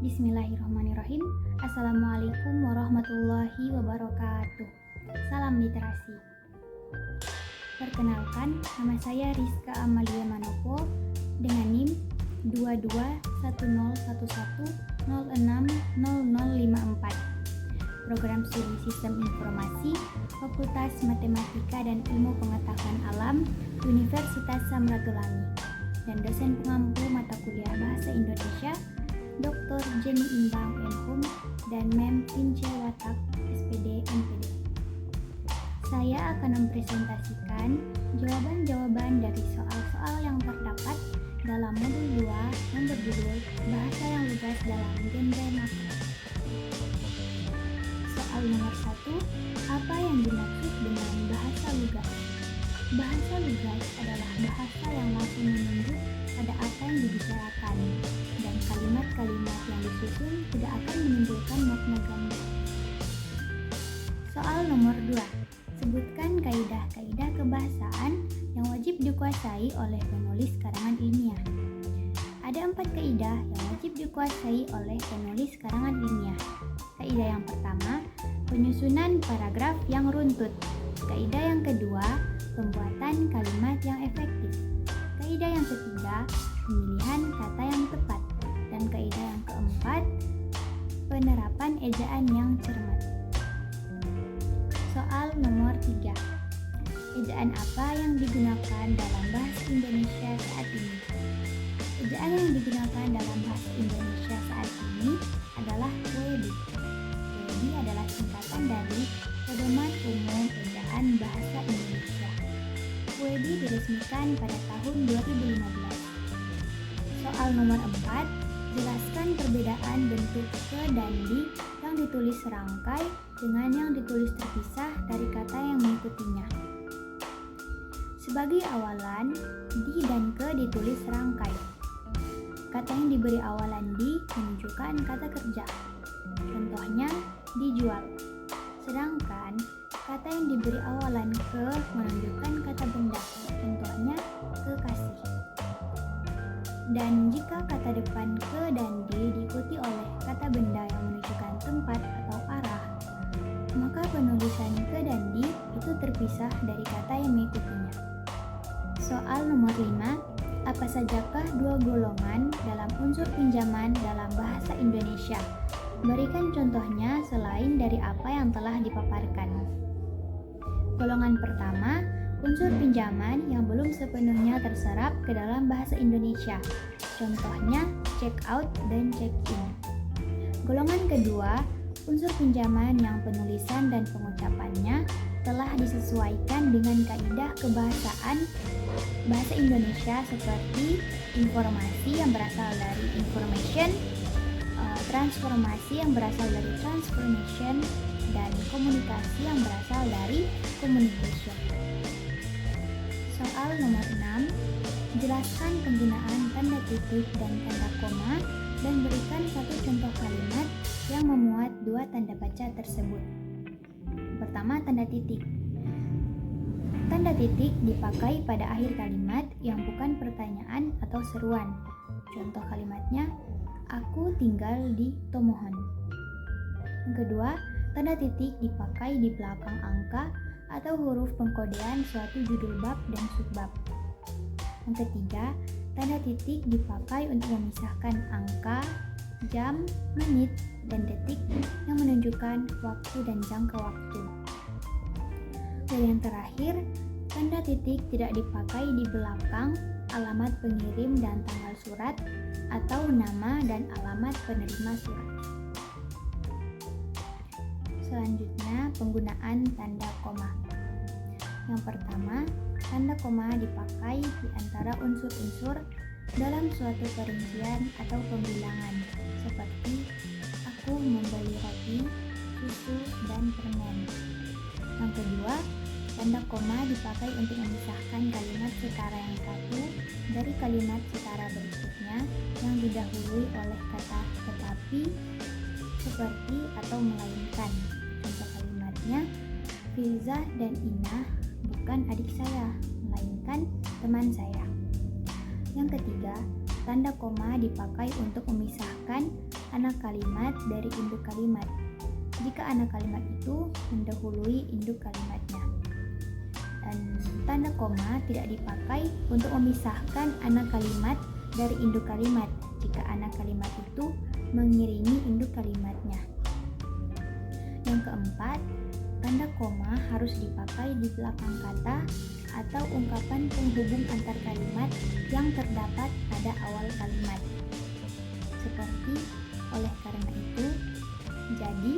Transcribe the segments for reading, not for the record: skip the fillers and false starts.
Bismillahirrahmanirrahim. Assalamualaikum warahmatullahi wabarakatuh. Salam literasi. Perkenalkan, nama saya Rizka Amalia Manopo dengan NIM 221011060054. Program Studi Sistem Informasi, Fakultas Matematika dan Ilmu Pengetahuan Alam, Universitas Samratulangi, dan dosen pengampu mata kuliah Bahasa Indonesia Dr. Jenny Imbang MHum dan Mem Vince Watak SPD MPD. Saya akan mempresentasikan jawaban-jawaban dari soal-soal yang terdapat dalam modul 2 yang berjudul Bahasa yang Lugas dalam Genre Makro. Soal nomor 1, apa yang dimaksud dengan bahasa lugas? Bahasa lugas adalah bahasa yang langsung menunjuk pada apa yang dibicarakan, dan kalimat-kalimat yang disusun tidak akan menimbulkan makna ganda. Soal nomor 2, sebutkan kaidah-kaidah kebahasaan yang wajib dikuasai oleh penulis karangan ilmiah. Ada 4 kaidah yang wajib dikuasai oleh penulis karangan ilmiah. Kaidah yang pertama, penyusunan paragraf yang runtut. Kaidah yang kedua, pembuatan kalimat yang efektif. Kaidah yang ketiga, pemilihan kata yang tepat. Dan kaidah yang keempat, penerapan ejaan yang cermat. Soal nomor 3, ejaan apa yang digunakan dalam bahasa Indonesia saat ini? Ejaan yang digunakan dalam bahasa Indonesia saat ini adalah WEB. WEB adalah singkatan dari Pedoman Umum Ejaan Bahasa Indonesia. WEB diresmikan pada tahun 2015. Soal nomor 4, jelaskan perbedaan bentuk ke dan di yang ditulis serangkai dengan yang ditulis terpisah dari kata yang mengikutinya. Sebagai awalan, di dan ke ditulis serangkai. Kata yang diberi awalan di menunjukkan kata kerja. Contohnya, dijual. Sedangkan kata yang diberi awalan ke menunjukkan kata benda. Contohnya, kekasih. Dan jika kata depan ke dan di diikuti oleh kata benda yang menunjukkan tempat atau arah, maka penulisan ke dan di itu terpisah dari kata yang mengikutinya. Soal nomor 5, apa sajakah dua golongan dalam unsur pinjaman dalam bahasa Indonesia? Berikan contohnya selain dari apa yang telah dipaparkan. Golongan pertama, unsur pinjaman yang belum sepenuhnya terserap ke dalam bahasa Indonesia. Contohnya, check out dan check in. Golongan kedua, unsur pinjaman yang penulisan dan pengucapannya telah disesuaikan dengan kaidah kebahasaan bahasa Indonesia seperti informasi yang berasal dari information, transformasi yang berasal dari transformation, dan komunikasi yang berasal dari communication. Soal nomor 6, jelaskan penggunaan tanda titik dan tanda koma dan berikan satu contoh kalimat yang memuat dua tanda baca tersebut. Pertama, tanda titik. Tanda titik dipakai pada akhir kalimat yang bukan pertanyaan atau seruan. Contoh kalimatnya, aku tinggal di Tomohon. Yang kedua, tanda titik dipakai di belakang angka atau huruf pengkodean suatu judul bab dan subbab. Yang ketiga, tanda titik dipakai untuk memisahkan angka, jam, menit, dan detik yang menunjukkan waktu dan jangka waktu. Dan yang terakhir, tanda titik tidak dipakai di belakang alamat pengirim dan tanggal surat atau nama dan alamat penerima surat. Selanjutnya, penggunaan tanda koma. Yang pertama, tanda koma dipakai di antara unsur-unsur dalam suatu perincian atau pembilangan, seperti aku membeli roti, susu, dan permen. Yang kedua, tanda koma dipakai untuk memisahkan kalimat setara yang satu dari kalimat setara berikutnya yang didahului oleh kata tetapi, seperti, atau melainkan. Contoh kalimatnya, Filzah dan Inah bukan adik saya, melainkan teman saya. Yang ketiga, tanda koma dipakai untuk memisahkan anak kalimat dari induk kalimat jika anak kalimat itu mendahului induk kalimatnya. Dan tanda koma tidak dipakai untuk memisahkan anak kalimat dari induk kalimat jika anak kalimat itu mengiringi induk kalimatnya. Yang keempat, tanda koma harus dipakai di belakang kata atau ungkapan penghubung antar kalimat yang terdapat pada awal kalimat. Seperti oleh karena itu, jadi,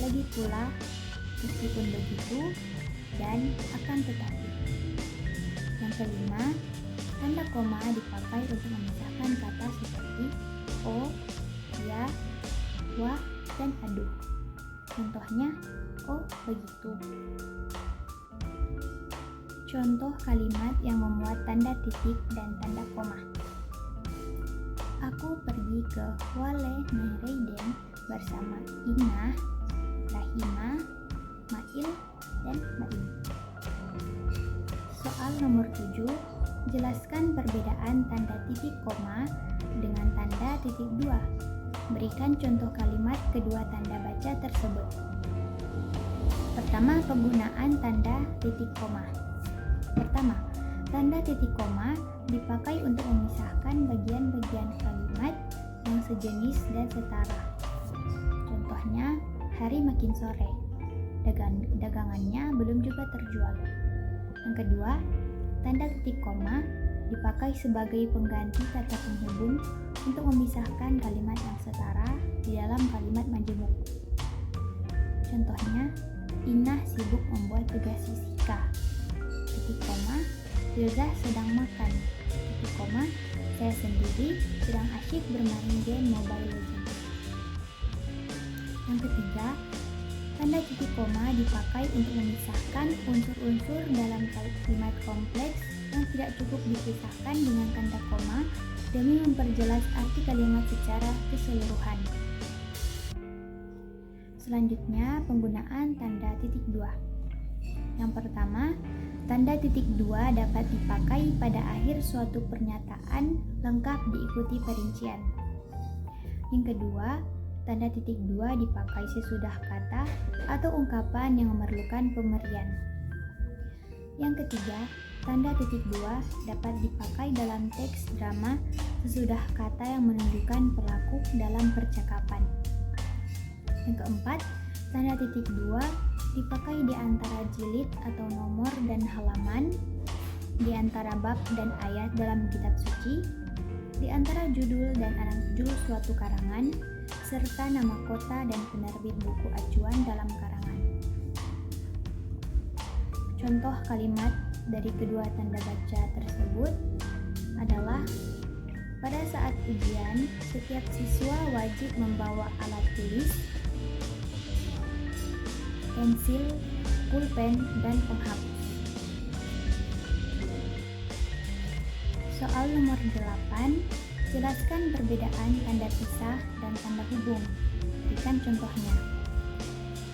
lagi pula, meskipun begitu, dan akan tetapi. Yang kelima, tanda koma dipakai untuk memisahkan kata seperti oh, ya, wah, dan aduh. Contohnya, oh begitu. Contoh kalimat yang memuat tanda titik dan tanda koma. Aku pergi ke Wale Mereiden bersama Inah, Rahima, Mail, dan Maim. Soal nomor 7, jelaskan perbedaan tanda titik koma dengan tanda titik dua. Berikan contoh kalimat kedua tanda baca tersebut. Pertama, penggunaan tanda titik koma. Pertama, tanda titik koma dipakai untuk memisahkan bagian-bagian kalimat yang sejenis dan setara. Contohnya, hari makin sore, dagangannya belum juga terjual. Yang kedua, tanda titik koma dipakai sebagai pengganti kata penghubung untuk memisahkan kalimat yang setara di dalam kalimat majemuk. Contohnya, Inah sibuk membuat tugas fisika. Titik koma, Hilda sedang makan. Titik koma, saya sendiri sedang asyik bermain game Mobile Legends. Yang ketiga, tanda titik koma dipakai untuk memisahkan unsur-unsur dalam kalimat kompleks yang tidak cukup dipisahkan dengan tanda koma demi memperjelas arti kalimat secara keseluruhan. Selanjutnya, penggunaan tanda titik dua. Yang pertama, tanda titik dua dapat dipakai pada akhir suatu pernyataan lengkap diikuti perincian. Yang kedua, tanda titik dua dipakai sesudah kata atau ungkapan yang memerlukan pemberian. Yang ketiga, tanda titik dua dapat dipakai dalam teks drama sesudah kata yang menunjukkan pelaku dalam percakapan. Yang keempat, tanda titik dua dipakai di antara jilid atau nomor dan halaman, di antara bab dan ayat dalam kitab suci, di antara judul dan anak judul suatu karangan, serta nama kota dan penerbit buku acuan dalam karangan. Contoh kalimat dari kedua tanda baca tersebut adalah pada saat ujian, setiap siswa wajib membawa alat tulis, pensil, pulpen, dan penghapus. Soal nomor 8, jelaskan perbedaan tanda pisah dan tanda hubung. Berikan contohnya.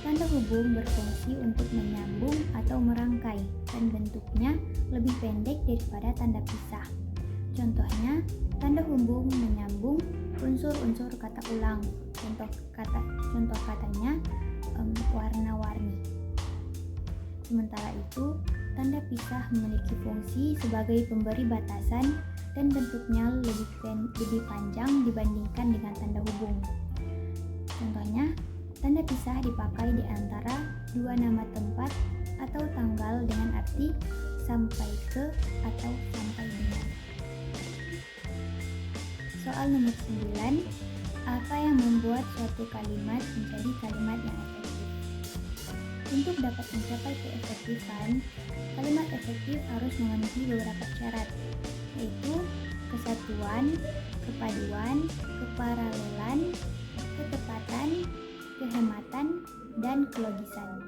Tanda hubung berfungsi untuk menyambung atau merangkai dan bentuknya lebih pendek daripada tanda pisah. Contohnya, tanda hubung menyambung unsur-unsur kata ulang. Contoh katanya warna-warni. Sementara itu, tanda pisah memiliki fungsi sebagai pemberi batasan dan bentuknya lebih panjang dibandingkan dengan tanda hubung. Contohnya, tanda pisah dipakai di antara dua nama tempat atau tanggal dengan arti sampai ke atau sampai dengan. Soal nomor 9, apa yang membuat suatu kalimat menjadi kalimat yang efektif? Untuk dapat mencapai keefektifan, kalimat efektif harus memenuhi beberapa syarat, yaitu kesatuan, kepaduan, keparalelan, ketepatan, kehematan, dan kelogisan.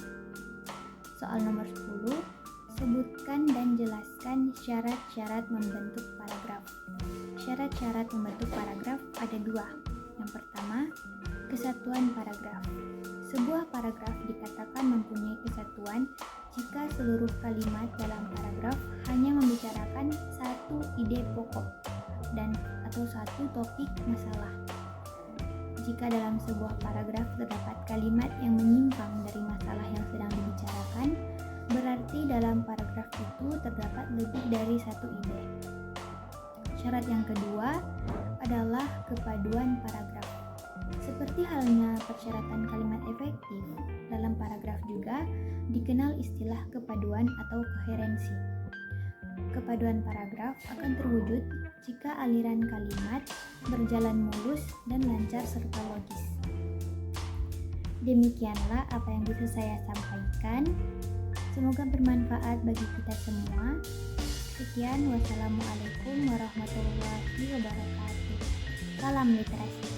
Soal nomor 10, sebutkan dan jelaskan syarat-syarat membentuk paragraf. Syarat-syarat membentuk paragraf ada dua. Yang pertama, kesatuan paragraf. Sebuah paragraf dikatakan mempunyai kesatuan jika seluruh kalimat dalam paragraf hanya membicarakan satu ide pokok. atau satu topik masalah. Jika dalam sebuah paragraf terdapat kalimat yang menyimpang dari masalah yang sedang dibicarakan, berarti dalam paragraf itu terdapat lebih dari satu ide. Syarat yang kedua adalah kepaduan paragraf. Seperti halnya persyaratan kalimat efektif, dalam paragraf juga dikenal istilah kepaduan atau koherensi. Kepaduan paragraf akan terwujud jika aliran kalimat berjalan mulus dan lancar serta logis. Demikianlah apa yang bisa saya sampaikan. Semoga bermanfaat bagi kita semua. Sekian, wassalamualaikum warahmatullahi wabarakatuh. Salam literasi.